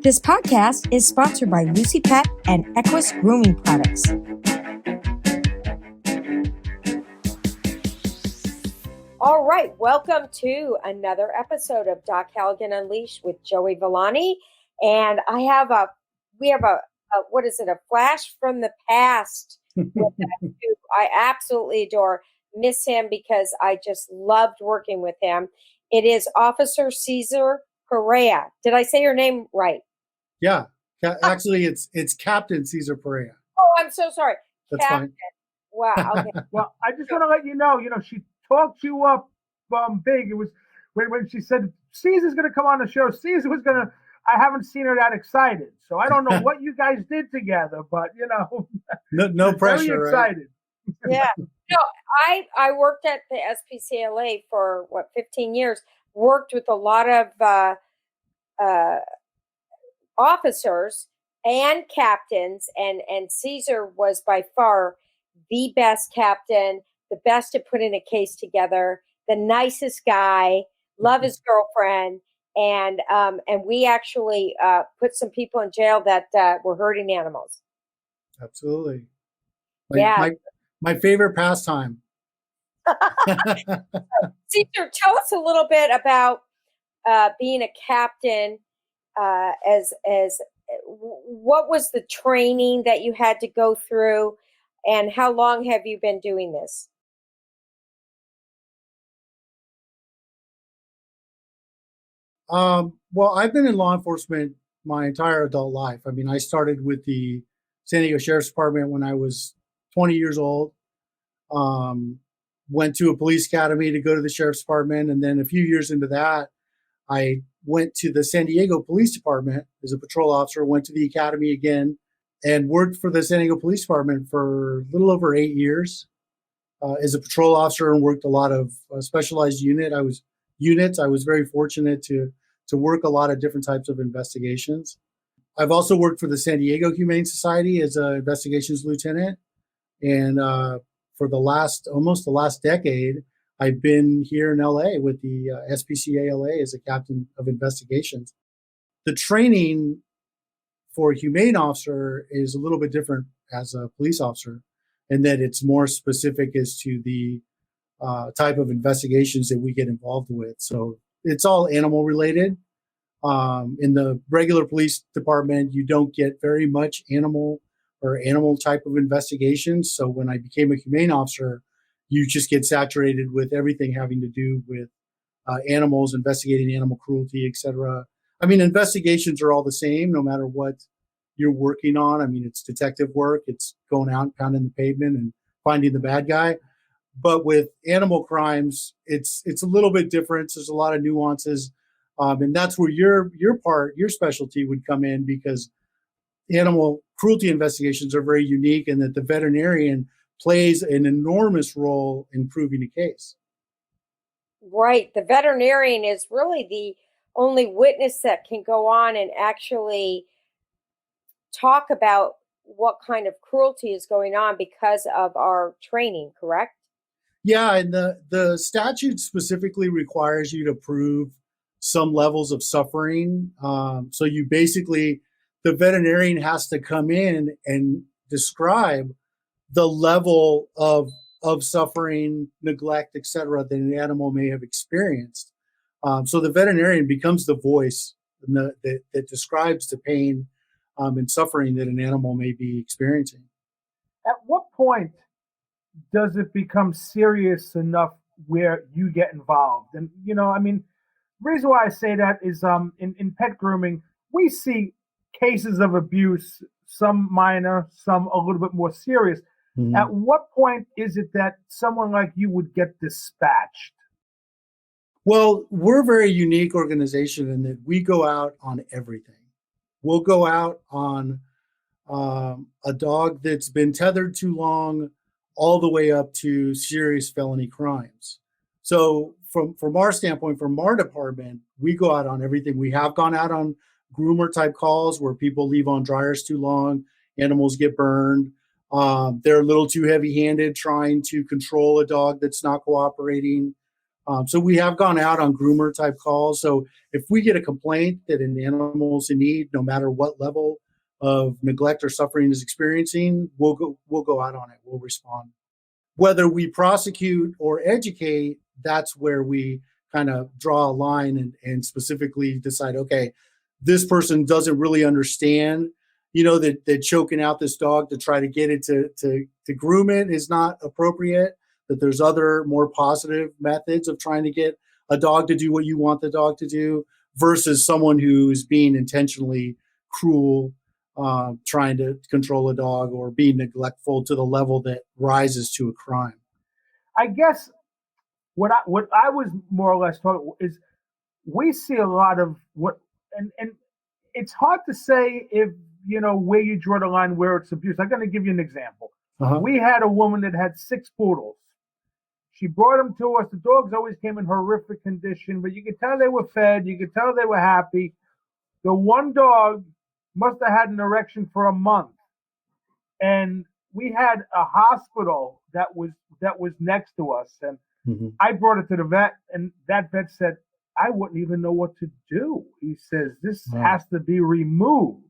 This podcast is sponsored by Lucy Pet and Equus Grooming Products. All right, welcome to another episode of Doc Halligan Unleashed with Joey Villani, and we have a what is it? A flash from the past. I absolutely adore, miss him because I just loved working with him. It is Officer Cesar Perea. Did I say your name right? Yeah, actually, it's Captain Cesar Perea. Oh, I'm so sorry. That's Captain. fine. Wow. Okay. Well, I just want to let you know, she talked you up big. It was when she said Caesar's going to come on the show. Caesar was going to. I haven't seen her that excited, so I don't know what you guys did together, but no pressure. Very excited. Right? Yeah. No, I worked at the SPCLA for 15 years. Worked with a lot of officers and captains, and Caesar was by far the best captain, the best at putting a case together, the nicest guy, love his girlfriend, and we actually put some people in jail that were hurting animals. Absolutely. My favorite pastime. Caesar, tell us a little bit about being a captain. As what was the training that you had to go through, and how long have you been doing this? Well, I've been in law enforcement my entire adult life. I mean, I started with the San Diego Sheriff's Department when I was 20 years old. Went to a police academy to go to the Sheriff's Department, and then a few years into that, I went to the San Diego Police Department as a patrol officer, went to the academy again, and worked for the San Diego Police Department for a little over 8 years as a patrol officer, and worked a lot of specialized units. I was very fortunate to work a lot of different types of investigations. I've also worked for the San Diego Humane Society as an investigations lieutenant, and for almost the last decade, I've been here in LA with the SPCALA as a captain of investigations. The training for a humane officer is a little bit different as a police officer, in that it's more specific as to the type of investigations that we get involved with. So it's all animal related. In the regular police department, you don't get very much animal type of investigations. So when I became a humane officer, you just get saturated with everything having to do with animals, investigating animal cruelty, etc. I mean, investigations are all the same, no matter what you're working on. I mean, it's detective work. It's going out and pounding the pavement and finding the bad guy. But with animal crimes, it's a little bit different. There's a lot of nuances. And that's where your specialty would come in, because animal cruelty investigations are very unique, and that the veterinarian plays an enormous role in proving a case. Right. The veterinarian is really the only witness that can go on and actually talk about what kind of cruelty is going on because of our training, correct? Yeah, and the statute specifically requires you to prove some levels of suffering. So you basically, the veterinarian has to come in and describe the level of suffering, neglect, etc., that an animal may have experienced. So the veterinarian becomes the voice that describes the pain and suffering that an animal may be experiencing. At what point does it become serious enough where you get involved? And, the reason why I say that is in pet grooming, we see cases of abuse, some minor, some a little bit more serious. Mm-hmm. At what point is it that someone like you would get dispatched? Well, we're a very unique organization in that we go out on everything. We'll go out on a dog that's been tethered too long, all the way up to serious felony crimes. So from our standpoint, from our department, we go out on everything. We have gone out on groomer type calls where people leave on dryers too long, animals get burned. They're a little too heavy-handed trying to control a dog that's not cooperating. So we have gone out on groomer type calls. So if we get a complaint that an animal's in need, no matter what level of neglect or suffering is experiencing, we'll go out on it. We'll respond. Whether we prosecute or educate, that's where we kind of draw a line and specifically decide, okay, this person doesn't really understand, that choking out this dog to try to get it to groom it is not appropriate, that there's other more positive methods of trying to get a dog to do what you want the dog to do versus someone who's being intentionally cruel, trying to control a dog or being neglectful to the level that rises to a crime. I guess what I was more or less talking is we see a lot of what and it's hard to say if where you draw the line where it's abuse. I'm going to give you an example. Uh-huh. We had a woman that had 6 poodles. She brought them to us. The dogs always came in horrific condition, but you could tell they were fed. You could tell they were happy. The one dog must have had an erection for a month, and we had a hospital that was next to us, and Mm-hmm. I brought it to the vet, and that vet said, I wouldn't even know what to do. He says, this has to be removed.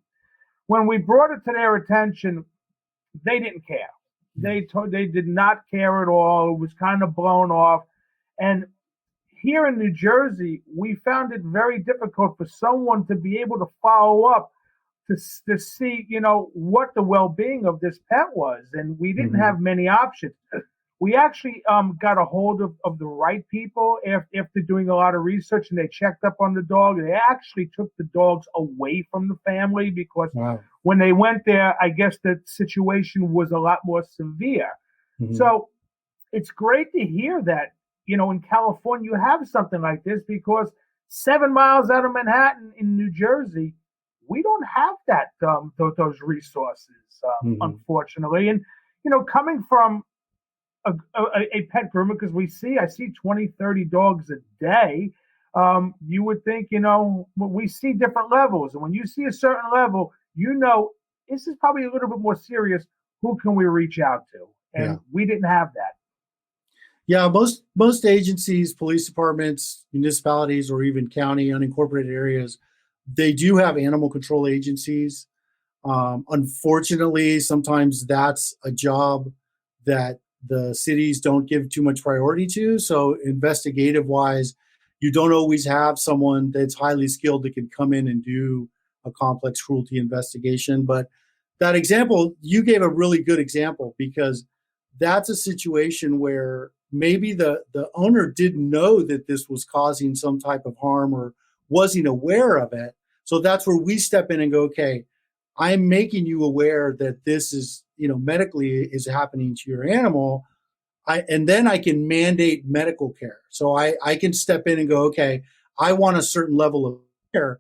When we brought it to their attention, they didn't care. They did not care at all. It was kind of blown off. And here in New Jersey, we found it very difficult for someone to be able to follow up to see, what the well-being of this pet was. And we didn't Mm-hmm. have many options. We actually got a hold of the right people after doing a lot of research, and they checked up on the dog. They actually took the dogs away from the family because when they went there, I guess the situation was a lot more severe. Mm-hmm. So it's great to hear that, in California, you have something like this because 7 miles out of Manhattan in New Jersey, we don't have that those resources, Mm-hmm. unfortunately. And, coming from a pet groomer, because I see 20, 30 dogs a day. You would think, we see different levels. And when you see a certain level, this is probably a little bit more serious. Who can we reach out to? And we didn't have that. Yeah, most agencies, police departments, municipalities, or even county unincorporated areas, they do have animal control agencies. Unfortunately, sometimes that's a job that the cities don't give too much priority to. So investigative wise, you don't always have someone that's highly skilled that can come in and do a complex cruelty investigation. But that example, you gave a really good example because that's a situation where maybe the owner didn't know that this was causing some type of harm or wasn't aware of it. So that's where we step in and go, okay, I'm making you aware that this is, medically is happening to your animal. And then I can mandate medical care. So I can step in and go, okay, I want a certain level of care.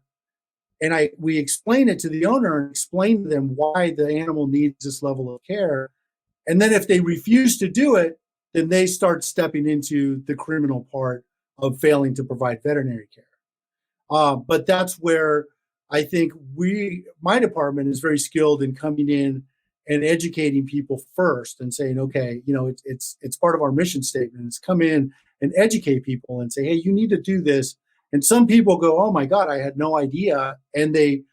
And we explain it to the owner and explain to them why the animal needs this level of care. And then if they refuse to do it, then they start stepping into the criminal part of failing to provide veterinary care. But that's where I think my department is very skilled in coming in and educating people first and saying, okay, it's part of our mission statement. It's come in and educate people and say, hey, you need to do this. And some people go, oh my God, I had no idea. And they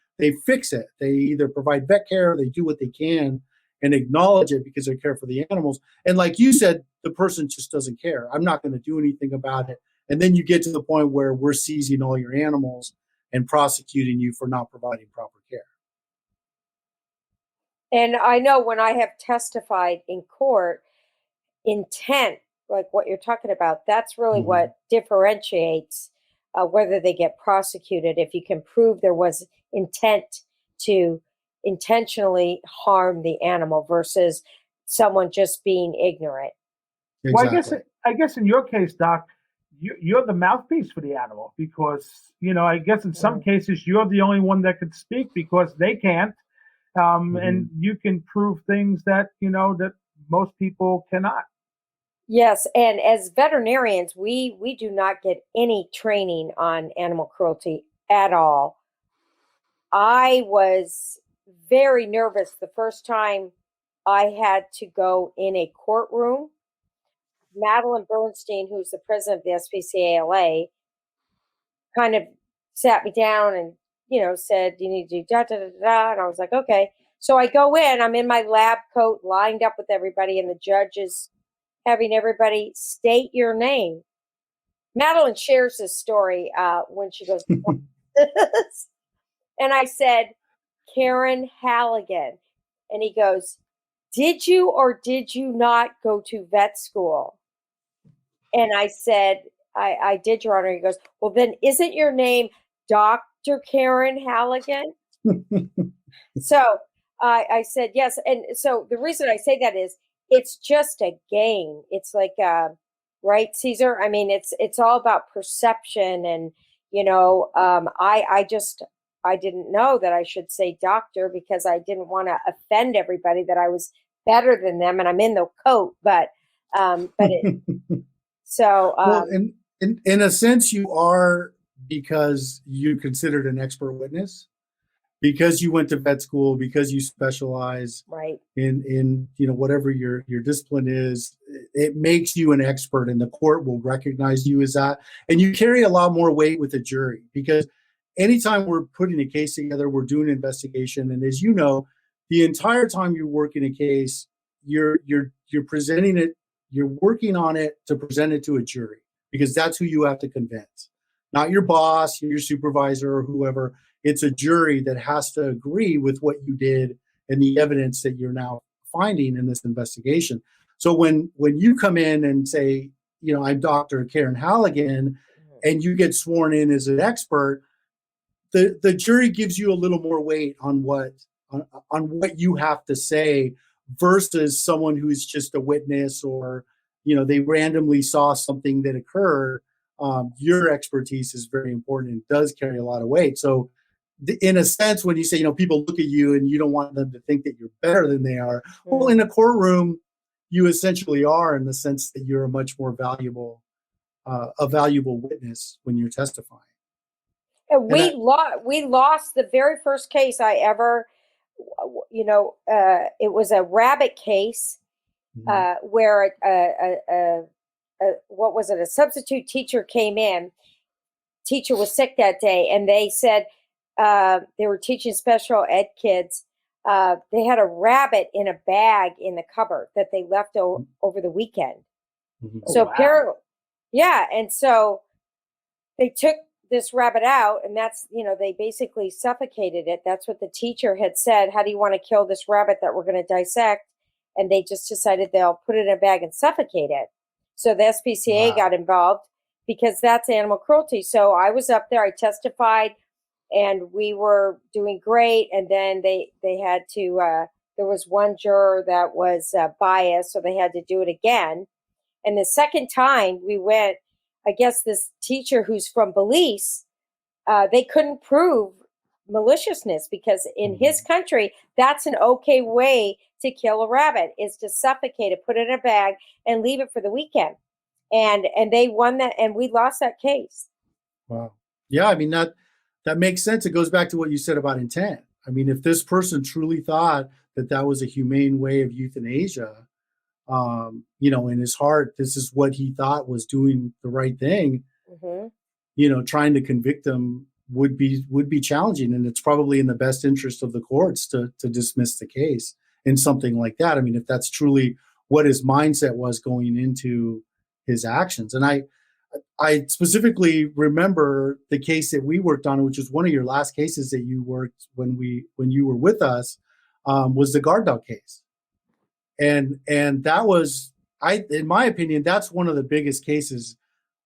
fix it. They either provide vet care, or they do what they can and acknowledge it because they care for the animals. And like you said, the person just doesn't care. I'm not going to do anything about it. And then you get to the point where we're seizing all your animals and prosecuting you for not providing proper care. And I know when I have testified in court, intent, like what you're talking about, that's really Mm-hmm. what differentiates whether they get prosecuted. If you can prove there was intent to intentionally harm the animal versus someone just being ignorant. Exactly. Well, I guess in your case, Doc, you're the mouthpiece for the animal because I guess in some cases you're the only one that could speak because they can't, and you can prove things that that most people cannot. Yes, and as veterinarians, we do not get any training on animal cruelty at all. I was very nervous the first time I had to go in a courtroom Madeline Bernstein, who's the president of the SPCALA, kind of sat me down and, said, you need to do da, da, da, da. And I was like, okay. So I go in, I'm in my lab coat, lined up with everybody, and the judge is having everybody state your name. Madeline shares this story when she goes, and I said, Karen Halligan. And he goes, did you or did you not go to vet school? And I said, I did, Your Honor. He goes, well, then isn't your name Dr. Karen Halligan? So I said, yes. And so the reason I say that is it's just a game. It's like, right, Caesar? I mean, it's all about perception. And, I didn't know that I should say doctor because I didn't want to offend everybody that I was better than them. And I'm in the coat, so, well, in a sense, you are, because you considered an expert witness, because you went to vet school, because you specialize right in whatever your discipline is. It makes you an expert, and the court will recognize you as that. And you carry a lot more weight with the jury, because anytime we're putting a case together, we're doing an investigation, and as you know, the entire time you're working a case, you're presenting it. You're working on it to present it to a jury, because that's who you have to convince, not your boss, your supervisor, or whoever. It's a jury that has to agree with what you did and the evidence that you're now finding in this investigation. So when you come in and say, I'm Dr. Karen Halligan, and you get sworn in as an expert, the jury gives you a little more weight on what you have to say, versus someone who's just a witness, or they randomly saw something that occurred. Your expertise is very important and does carry a lot of weight. So in a sense, when you say, people look at you and you don't want them to think that you're better than they are, well, in a courtroom, you essentially are, in the sense that you're a much more valuable witness when you're testifying. And we lost the very first case I ever, it was a rabbit case, where what was it? A substitute teacher came in. Teacher was sick that day, and they said they were teaching special ed kids. They had a rabbit in a bag in the cupboard that they left over the weekend. So apparently, yeah, and so they took this rabbit out, and that's, they basically suffocated it. That's what the teacher had said. How do you want to kill this rabbit that we're going to dissect? And they just decided they'll put it in a bag and suffocate it. So the SPCA got involved, because that's animal cruelty. So I was up there, I testified, and we were doing great. And then they had to, there was one juror that was biased, so they had to do it again. And the second time we went, I guess this teacher who's from Belize, they couldn't prove maliciousness, because in his country, that's an okay way to kill a rabbit, is to suffocate it, put it in a bag, and leave it for the weekend. And they won that, and we lost that case. Wow. Yeah, I mean, that makes sense. It goes back to what you said about intent. I mean, if this person truly thought that was a humane way of euthanasia, in his heart, this is what he thought was doing the right thing. Trying to convict them would be challenging, and it's probably in the best interest of the courts to dismiss the case in something like that. I mean, if that's truly what his mindset was going into his actions. And I specifically remember the case that we worked on, which was one of your last cases that you worked when you were with us, was the guard dog case. And that was, in my opinion, that's one of the biggest cases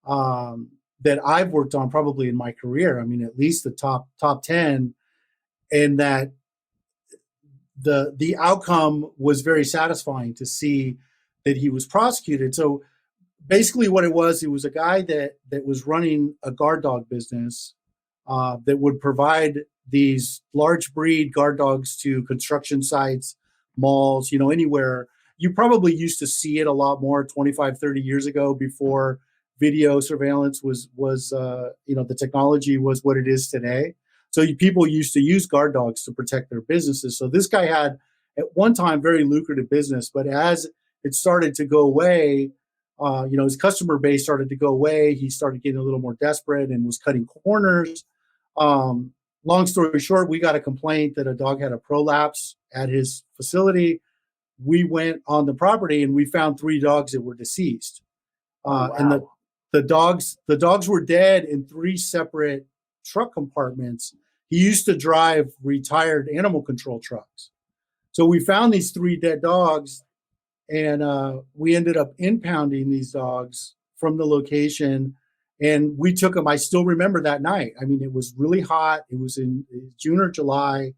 that I've worked on probably in my career. I mean, at least the top 10, and that the outcome was very satisfying to see that he was prosecuted. So basically what it was a guy that was running a guard dog business that would provide these large breed guard dogs to construction sites, malls, anywhere. You probably used to see it a lot more 25, 30 years ago, before video surveillance was the technology was what it is today. So people used to use guard dogs to protect their businesses. So this guy had, at one time, very lucrative business, but as it started to go away, His customer base started to go away. He started getting a little more desperate and was cutting corners. Long story short, we got a complaint that a dog had a prolapse at his facility. We went on the property and we found 3 dogs that were deceased. Wow. And the dogs were dead in 3 separate truck compartments. He used to drive retired animal control trucks. So we found these 3 dead dogs, and we ended up impounding these dogs from the location, and we took them. I still remember that night. I mean, it was really hot. It was in June or July. It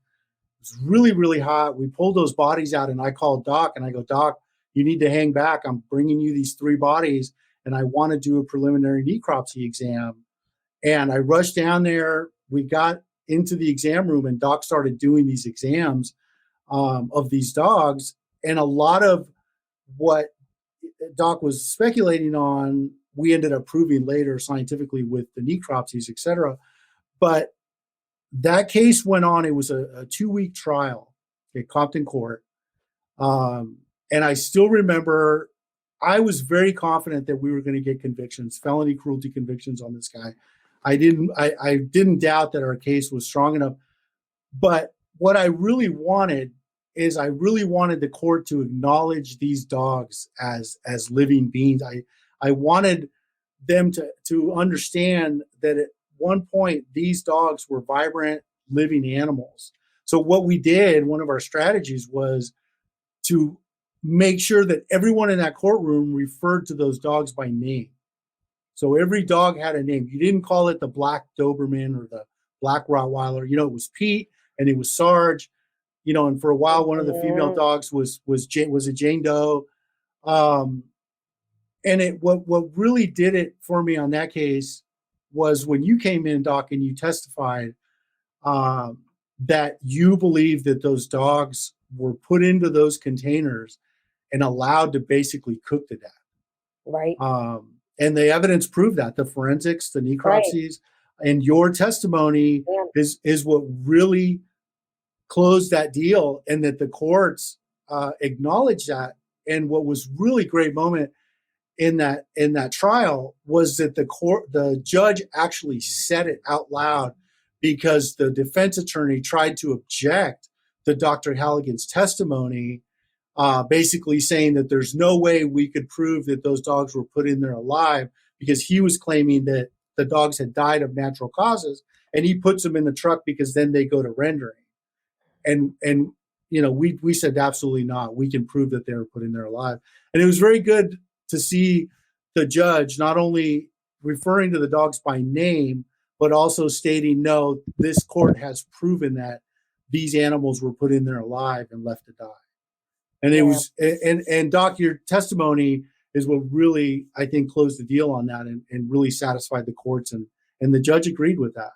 was really, really hot. We pulled those bodies out, and I called Doc, and I go, Doc, you need to hang back. I'm bringing you these 3 bodies, and I want to do a preliminary necropsy exam. And I rushed down there. We got into the exam room, and Doc started doing these exams of these dogs. And a lot of what Doc was speculating on, we ended up proving later scientifically with the necropsies, et cetera. But that case went on. It was a 2-week trial at Compton Court. And I still remember I was very confident that we were going to get convictions, felony cruelty convictions on this guy. I didn't doubt that our case was strong enough. But what I really wanted is I really wanted the court to acknowledge these dogs as living beings. I wanted them to understand that at one point these dogs were vibrant, living animals. So what we did, one of our strategies was to make sure that everyone in that courtroom referred to those dogs by name. So every dog had a name. You didn't call it the Black Doberman or the Black Rottweiler. It was Pete and it was Sarge. And for a while, one of the female dogs was a Jane Doe. And what really did it for me on that case was when you came in, Doc, and you testified that you believe that those dogs were put into those containers and allowed to basically cook to death. Right. And the evidence proved that, the forensics, the necropsies, and your testimony is what really closed that deal, and that the courts acknowledged that. And what was really great moment in that trial was that the judge actually said it out loud, because the defense attorney tried to object to Dr. Halligan's testimony, basically saying that there's no way we could prove that those dogs were put in there alive, because he was claiming that the dogs had died of natural causes, and he puts them in the truck because then they go to rendering. And we said absolutely not. We can prove that they were put in there alive. And it was very good to see the judge not only referring to the dogs by name, but also stating, no, this court has proven that these animals were put in there alive and left to die. And it was, and Doc, your testimony is what really, I think, closed the deal on that and really satisfied the courts, and the judge agreed with that.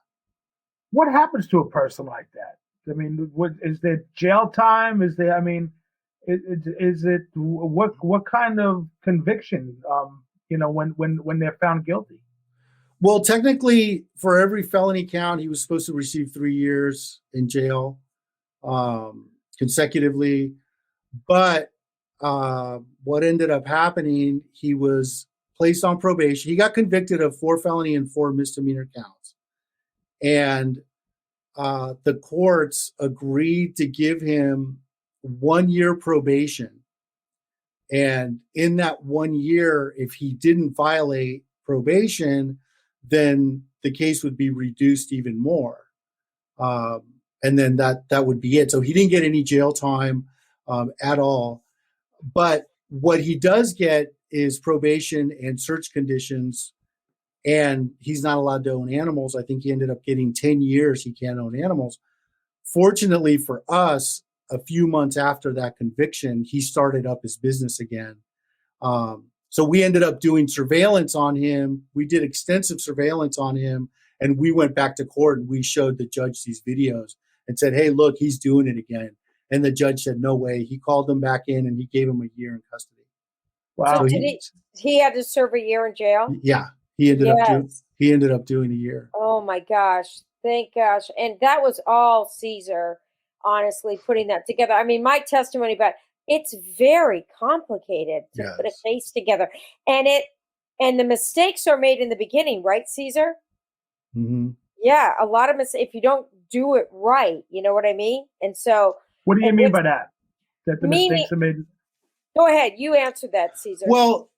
What happens to a person like that? I mean, is there jail time? Is there? I mean, is it what kind of conviction? When they're found guilty. Well, technically, for every felony count, he was supposed to receive 3 years in jail consecutively. But what ended up happening, he was placed on probation. He got convicted of 4 felony and 4 misdemeanor counts. And the courts agreed to give him 1 year probation. And in that 1 year, if he didn't violate probation, then the case would be reduced even more. And then that would be it. So he didn't get any jail time at all. But what he does get is probation and search conditions, and he's not allowed to own animals. I think he ended up getting 10 years he can't own animals. Fortunately for us, a few months after that conviction, he started up his business again. So we ended up doing surveillance on him. We did extensive surveillance on him, and we went back to court and we showed the judge these videos and said, hey, look, he's doing it again. And the judge said, no way. He called them back in and he gave him a year in custody. Wow. So he had to serve a year in jail? Yeah. He ended up doing a year. Oh my gosh. Thank gosh. And that was all Caesar, honestly, putting that together. I mean, my testimony, but It's very complicated to put a Yes. case together. And the mistakes are made in the beginning, right, Caesar? Hmm. Yeah, a lot of mistakes if you don't do it right, you know what I mean? And so, What do you and mean what's by that? That the meaning, mistakes are made? go ahead, you answer that, Caesar. Well,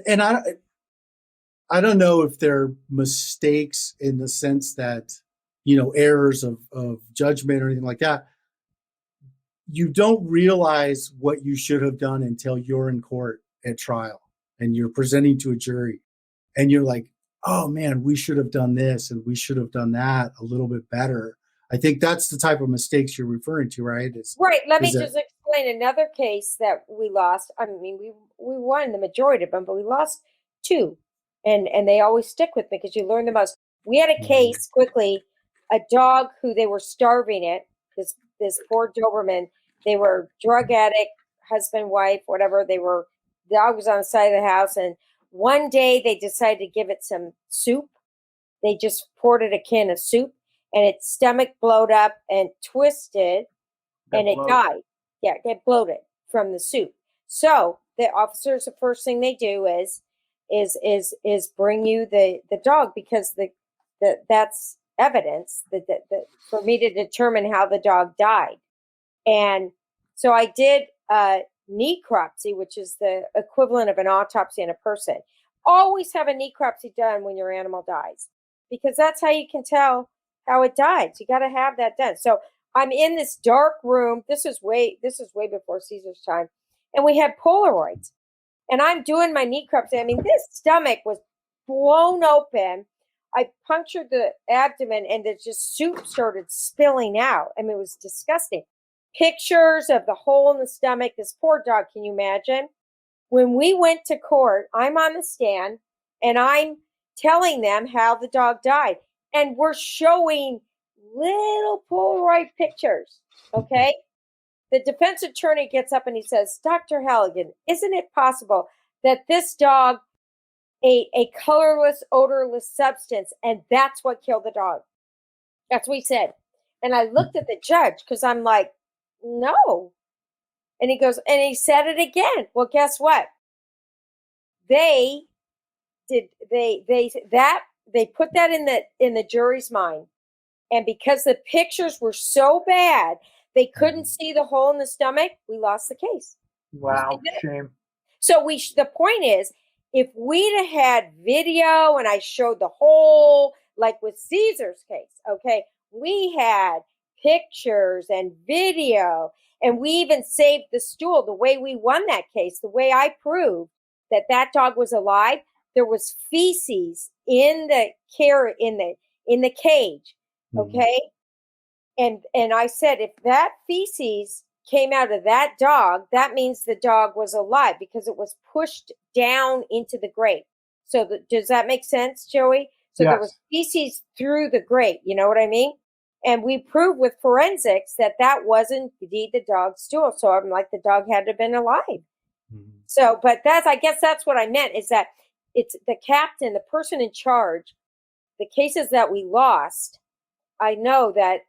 and I don't know if they're mistakes in the sense that, errors of judgment or anything like that. You don't realize what you should have done until you're in court at trial and you're presenting to a jury and you're like, oh man, we should have done this and we should have done that a little bit better. I think that's the type of mistakes you're referring to, right? Right. Let me Is that just explain another case that we lost. I mean, we won the majority of them, but we lost two, and they always stick with me because you learn the most. We had a Mhm. case quickly, a dog who they were starving it. This poor Doberman. They were drug addict, husband, wife, whatever. The dog was on the side of the house, and one day they decided to give it some soup. They just poured it a can of soup, and its stomach blowed up and twisted and That it bloat. died. Yeah, get bloated from the soup. So the officers, the first thing they do is bring you the dog because that's evidence that for me to determine how the dog died. And so I did a necropsy, which is the equivalent of an autopsy on a person. Always have a necropsy done when your animal dies because that's how you can tell how it died. So you got to have that done. So I'm in this dark room. This is way before Caesar's time, and we had Polaroids. And I'm doing my necropsy. I mean, this stomach was blown open. I punctured the abdomen, and there's just soup started spilling out. I mean, it was disgusting. Pictures of the hole in the stomach. This poor dog. Can you imagine? When we went to court, I'm on the stand and I'm telling them how the dog died. And we're showing little Polaroid pictures. Okay. The defense attorney gets up and he says, Dr. Halligan, isn't it possible that this dog ate a colorless, odorless substance and that's what killed the dog? That's what he said. And I looked at the judge because I'm like, no. And he goes, and he said it again. Well, guess what? They did they put that in the jury's mind. And because the pictures were so bad, they couldn't see the hole in the stomach, we lost the case. Wow, shame. So the point is, if we'd have had video and I showed the whole, like with Caesar's case, okay, we had pictures and video, and we even saved the stool. The way we won that case, the way I proved that dog was alive, there was feces in the care in the cage, Mhm. okay, and I said if that feces came out of that dog, that means the dog was alive because it was pushed down into the grate. So does that make sense, Joey? So there was Yes. feces through the grate. You know what I mean? And we proved with forensics that wasn't indeed the dog's stool. So I'm like, the dog had to have been alive. Mhm. So, but I guess that's what I meant is that it's the captain, the person in charge, the cases that we lost. I know that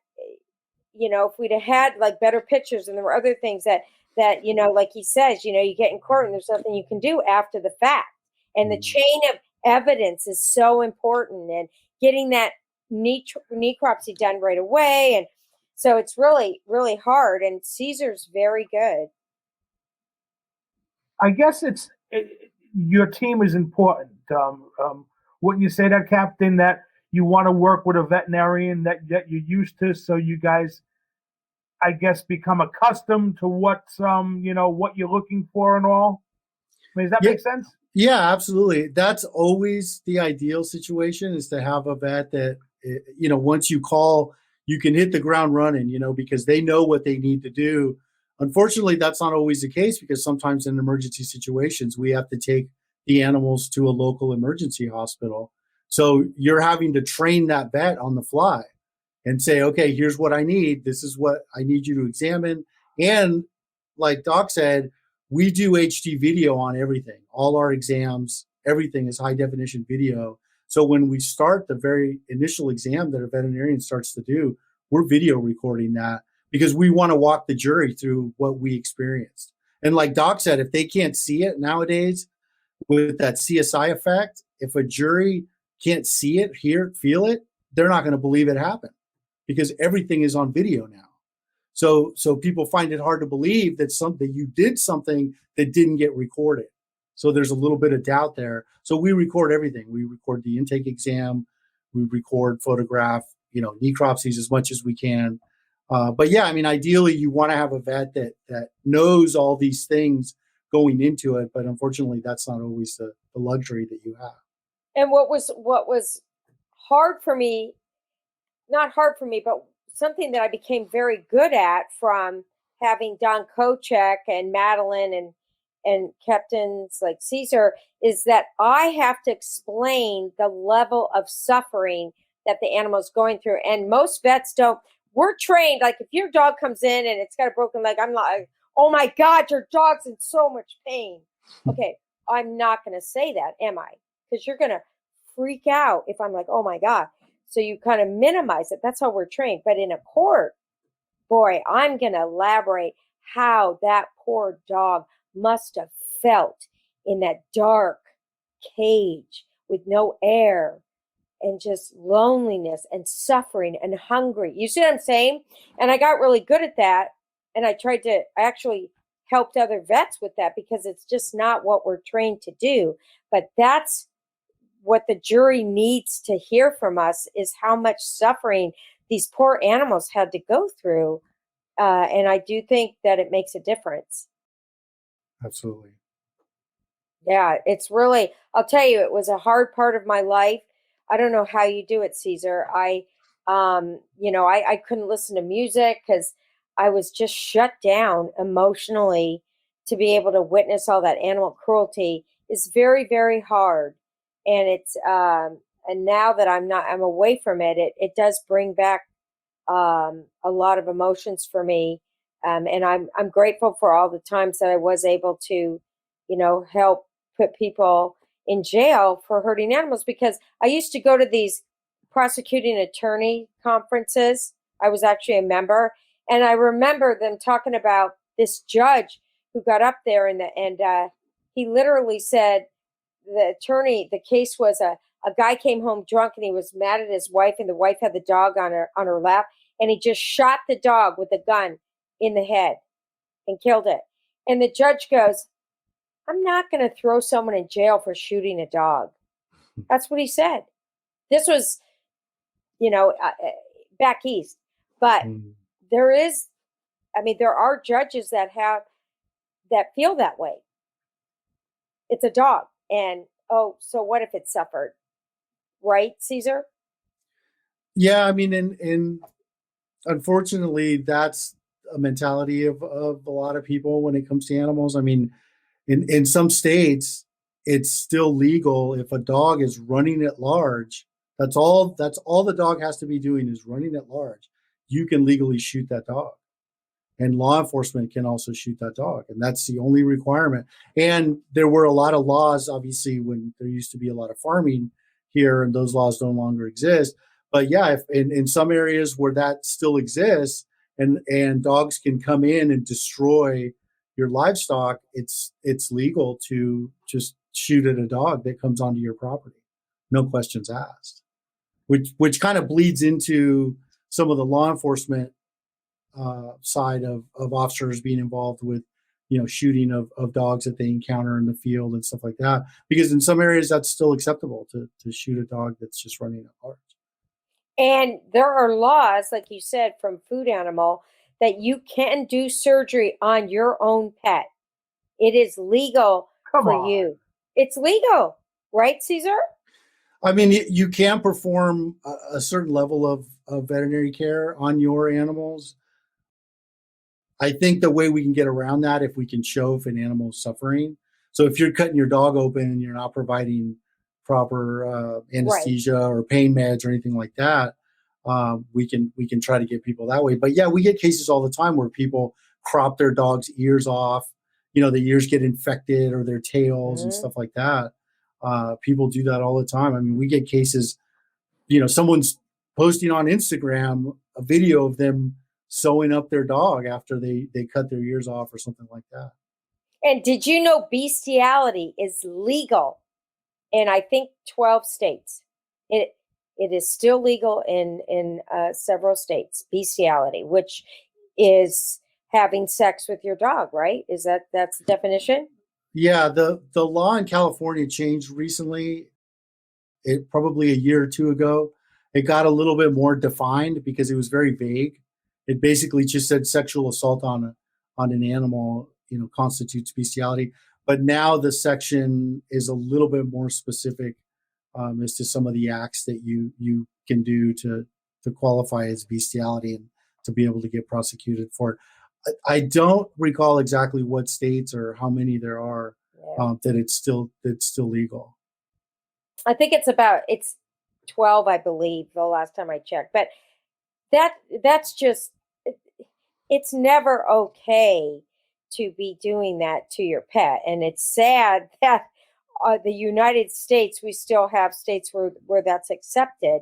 if we'd have had like better pictures and there were other things that like he says, you get in court and there's nothing you can do after the fact. And the Mhm. chain of evidence is so important and getting that necropsy done right away. And so it's really, really hard. And Caesar's very good. I guess your team is important. Wouldn't you say that, Captain? That you want to work with a veterinarian that you're used to, so you guys, I guess, become accustomed to what you're looking for and all. I mean, does that Yeah, make sense? yeah, absolutely. That's always the ideal situation is to have a vet that, once you call, you can hit the ground running, because they know what they need to do. Unfortunately, that's not always the case because sometimes in emergency situations, we have to take the animals to a local emergency hospital. So you're having to train that vet on the fly and say, okay, here's what I need. This is what I need you to examine. And like Doc said, we do HD video on everything. All our exams, everything is high definition video. So when we start the very initial exam that a veterinarian starts to do, we're video recording that. because we want to walk the jury through what we experienced. And like Doc said, if they can't see it nowadays with that CSI effect, if a jury can't see it, hear it, feel it, they're not going to believe it happened because everything is on video now. So people find it hard to believe that you did something that didn't get recorded. So there's a little bit of doubt there. So we record everything. We record the intake exam, we record, photograph, necropsies as much as we can. But yeah, I mean, ideally, you want to have a vet that knows all these things going into it. But unfortunately, that's not always the luxury that you have. And what was hard for me, not hard for me, but something that I became very good at from having Don Kochek and Madeline and captains like Caesar is that I have to explain the level of suffering that the animal's going through. And most vets don't. We're trained, like if your dog comes in and it's got a broken leg, I'm like, oh my God, your dog's in so much pain. Okay, I'm not going to say that, am I? Because you're going to freak out if I'm like, oh my God. So you kind of minimize it. That's how we're trained. But in a court, boy, I'm going to elaborate how that poor dog must have felt in that dark cage with no air and just loneliness and suffering and hungry. You see what I'm saying? And I got really good at that. And I actually helped other vets with that because it's just not what we're trained to do. But that's what the jury needs to hear from us is how much suffering these poor animals had to go through. And I do think that it makes a difference. Absolutely. Yeah, it's really, I'll tell you, it was a hard part of my life. I don't know how you do it, Caesar. I couldn't listen to music because I was just shut down emotionally. To be able to witness all that animal cruelty is very, very hard. And and now that I'm away from it, it does bring back a lot of emotions for me. And I'm grateful for all the times that I was able to, help put people in jail for hurting animals, because I used to go to these prosecuting attorney conferences. I was actually a member, and I remember them talking about this judge who got up there and he literally said the case was a guy came home drunk and he was mad at his wife, and the wife had the dog on her lap, and he just shot the dog with a gun in the head and killed it. And the judge goes, I'm not going to throw someone in jail for shooting a dog. That's what he said. This was, back east. But there are judges that feel that way. It's a dog. And, so what if it suffered? Right, Caesar? Yeah, I mean, and unfortunately, that's a mentality of a lot of people when it comes to animals. I mean, in some states, it's still legal if a dog is running at large. That's all the dog has to be doing is running at large. You can legally shoot that dog. And law enforcement can also shoot that dog. And that's the only requirement. And there were a lot of laws, obviously, when there used to be a lot of farming here, and those laws no longer exist. But yeah, if in some areas where that still exists and dogs can come in and destroy your livestock, it's legal to just shoot at a dog that comes onto your property. No questions asked. Which kind of bleeds into some of the law enforcement side of officers being involved with, shooting of dogs that they encounter in the field and stuff like that. Because in some areas that's still acceptable to shoot a dog that's just running at large. And there are laws, like you said, from Food Animal that you can do surgery on your own pet. It is legal for you. It's legal, right, Caesar? I mean, you can perform a certain level of veterinary care on your animals. I think the way we can get around that, if we can show if an animal is suffering. So if you're cutting your dog open and you're not providing proper anesthesia or pain meds or anything like that, we can try to get people that way. But yeah, we get cases all the time where people crop their dog's ears off. The ears get infected or their tails and stuff like that. People do that all the time. I mean, we get cases, someone's posting on Instagram a video of them sewing up their dog after they cut their ears off or something like that. And did you know bestiality is legal in, I think, 12 states? It is still legal in several states. Bestiality, which is having sex with your dog, right? That's the definition? Yeah, the law in California changed recently. It probably a year or two ago. It got a little bit more defined because it was very vague. It basically just said sexual assault on an animal, constitutes bestiality. But now the section is a little bit more specific as to some of the acts that you can do to qualify as bestiality and to be able to get prosecuted for it. I don't recall exactly what states or how many there are that it's still legal. I think it's 12, I believe, the last time I checked. But that's just, it's never okay to be doing that to your pet. And it's sad that the United States, we still have states where that's accepted.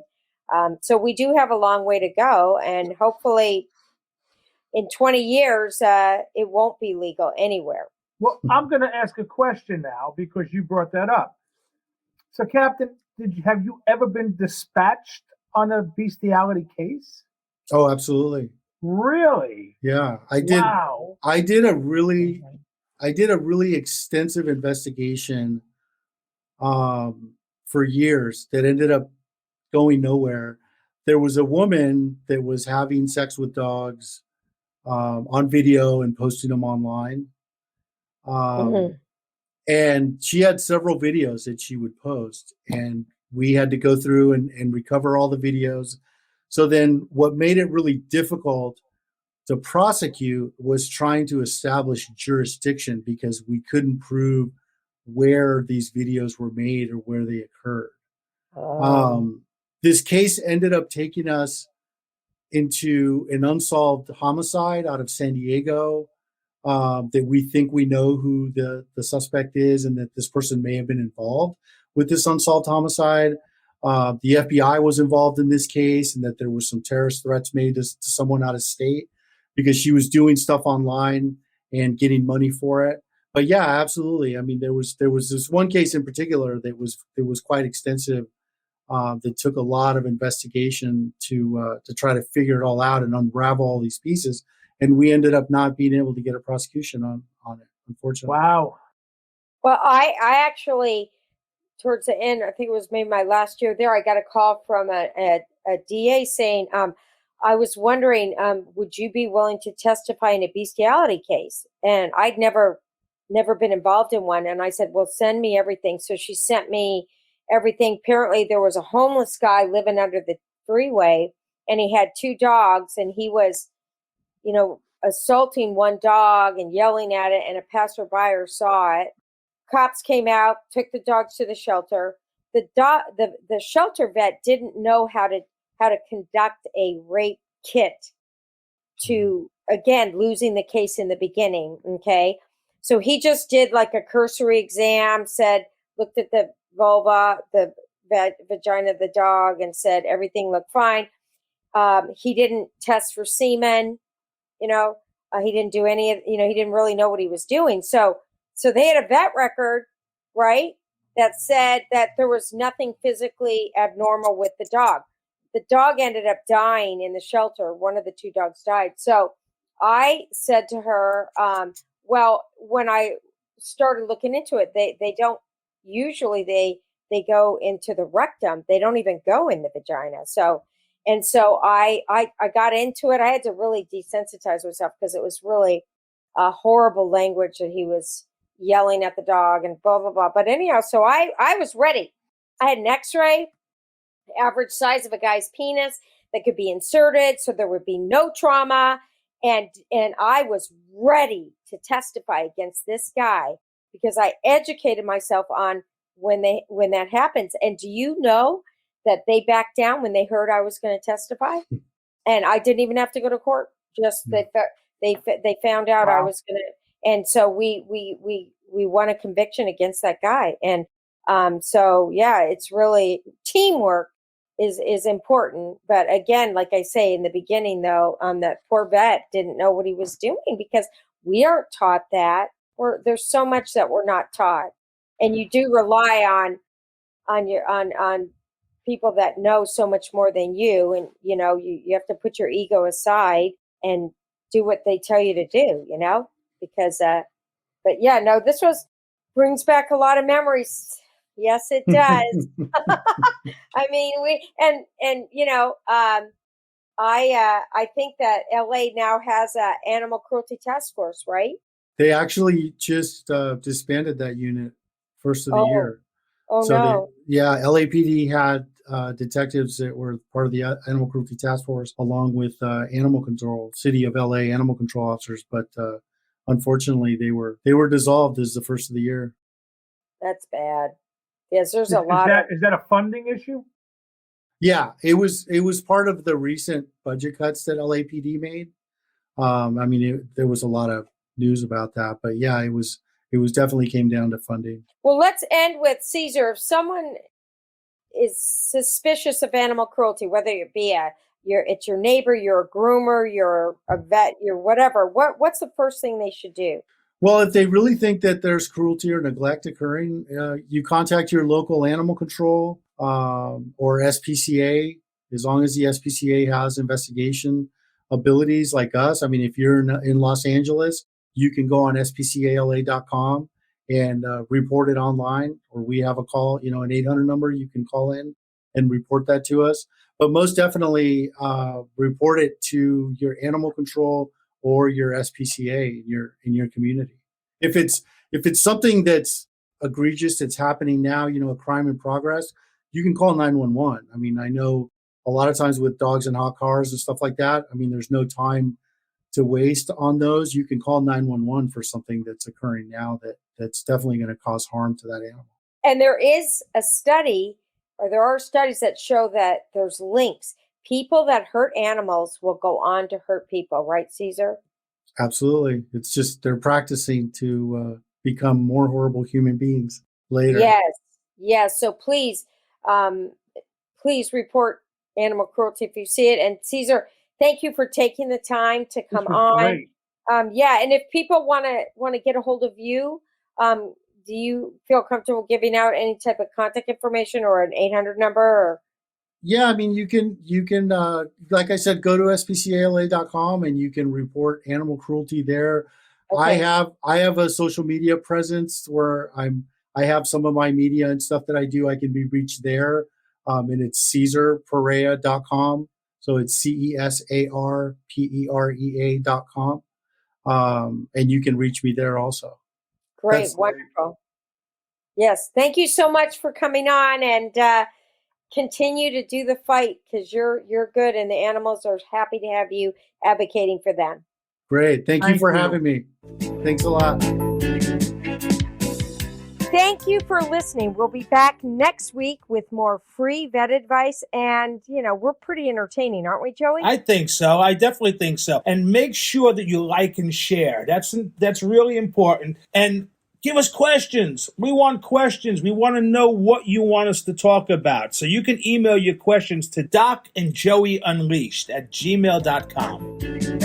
So we do have a long way to go. And hopefully in 20 years, it won't be legal anywhere. Well, I'm going to ask a question now because you brought that up. So, Captain, have you ever been dispatched on a bestiality case? Oh, absolutely. Really? Yeah, I did. Wow. I did a really extensive investigation for years that ended up going nowhere. There was a woman that was having sex with dogs on video and posting them online. And she had several videos that she would post, and we had to go through and recover all the videos. So then what made it really difficult to prosecute was trying to establish jurisdiction because we couldn't prove where these videos were made or where they occurred. This case ended up taking us into an unsolved homicide out of San Diego. That we think we know who the suspect is and that this person may have been involved with this unsolved homicide. The FBI was involved in this case and that there were some terrorist threats made to someone out of state because she was doing stuff online and getting money for it. But yeah, absolutely. I mean, there was this one case in particular that was quite extensive that took a lot of investigation to try to figure it all out and unravel all these pieces. And we ended up not being able to get a prosecution on it, unfortunately. Wow. Well, I actually, towards the end, I think it was maybe my last year there, I got a call from a DA saying, I was wondering, would you be willing to testify in a bestiality case? And I'd never been involved in one. And I said, well, send me everything. So she sent me everything. Apparently there was a homeless guy living under the freeway and he had two dogs and he was, assaulting one dog and yelling at it, and a passerby saw it. Cops came out, took the dogs to the shelter. The shelter vet didn't know how to conduct a rape kit to, again, losing the case in the beginning. Okay. So he just did like a cursory exam, looked at the vulva, the vagina of the dog, and said everything looked fine. He didn't test for semen. He didn't do any of, he didn't really know what he was doing. So they had a vet record, right, that said that there was nothing physically abnormal with the dog. The dog ended up dying in the shelter. One of the two dogs died. So I said to her, well, when I started looking into it, they don't usually, they go into the rectum. They don't even go in the vagina. So I got into it. I had to really desensitize myself because it was really a horrible language that he was yelling at the dog and blah, blah, blah. But anyhow, so I was ready. I had an x-ray, average size of a guy's penis that could be inserted. So there would be no trauma. And I was ready to testify against this guy because I educated myself on when that happens. And do you know that they backed down when they heard I was going to testify, and I didn't even have to go to court. Just they found out I was going to, and so we won a conviction against that guy. And so yeah, it's really teamwork is important. But again, like I say in the beginning, though, that poor vet didn't know what he was doing because we aren't taught that. There's so much that we're not taught, and you do rely on people that know so much more than you, and you have to put your ego aside and do what they tell you to do. Because but yeah, no, this brings back a lot of memories. Yes, it does. I mean, I think that LA now has a animal cruelty task force, right? They actually just disbanded that unit first of the Oh, year. oh So no. LAPD had detectives that were part of the animal cruelty task force, along with animal control, city of LA animal control officers. But unfortunately, they were dissolved as the first of the year. That's bad. Yes, there's Is, a lot of. is that a funding issue? Yeah, it was part of the recent budget cuts that LAPD made. I mean, there was a lot of news about that, but yeah, it was definitely came down to funding. Well, let's end with Caesar. If someone is suspicious of animal cruelty, whether it be it's your neighbor, you're a groomer, you're a vet, you're whatever, what's the first thing they should do? Well, if they really think that there's cruelty or neglect occurring, you contact your local animal control or SPCA, as long as the SPCA has investigation abilities like us. I mean, if you're in Los Angeles, you can go on spcala.com and report it online, or we have a call, an 800 number you can call in and report that to us. But most definitely report it to your animal control or your SPCA in your community. If it's something that's egregious that's happening now, a crime in progress, you can call 911. I mean, I know a lot of times with dogs and hot cars and stuff like that, I mean, there's no time to waste on those. You can call 911 for something that's occurring now that's definitely going to cause harm to that animal. And there is a study, or there are studies that show that there's links. People that hurt animals will go on to hurt people, right, Caesar? Absolutely. It's just they're practicing to become more horrible human beings later. Yes. So please report animal cruelty if you see it. And Caesar, thank you for taking the time to come This was on. great. Yeah, and if people want to get a hold of you, do you feel comfortable giving out any type of contact information or an 800 number? Or? Yeah, I mean, you can like I said, go to spcala.com and you can report animal cruelty there. Okay. I have a social media presence where I have some of my media and stuff that I do. I can be reached there, and it's CesarPerea.com. So it's CesarPerea.com, and you can reach me there also. Great, wonderful. Yes, thank you so much for coming on, and continue to do the fight because you're good, and the animals are happy to have you advocating for them. Great, thank you for having me. Thanks a lot. Thank you for listening. We'll be back next week with more free vet advice. And, we're pretty entertaining, aren't we, Joey? I think so. I definitely think so. And make sure that you like and share. That's really important. And give us questions. We want questions. We want to know what you want us to talk about. So you can email your questions to docandjoeyunleashed@gmail.com.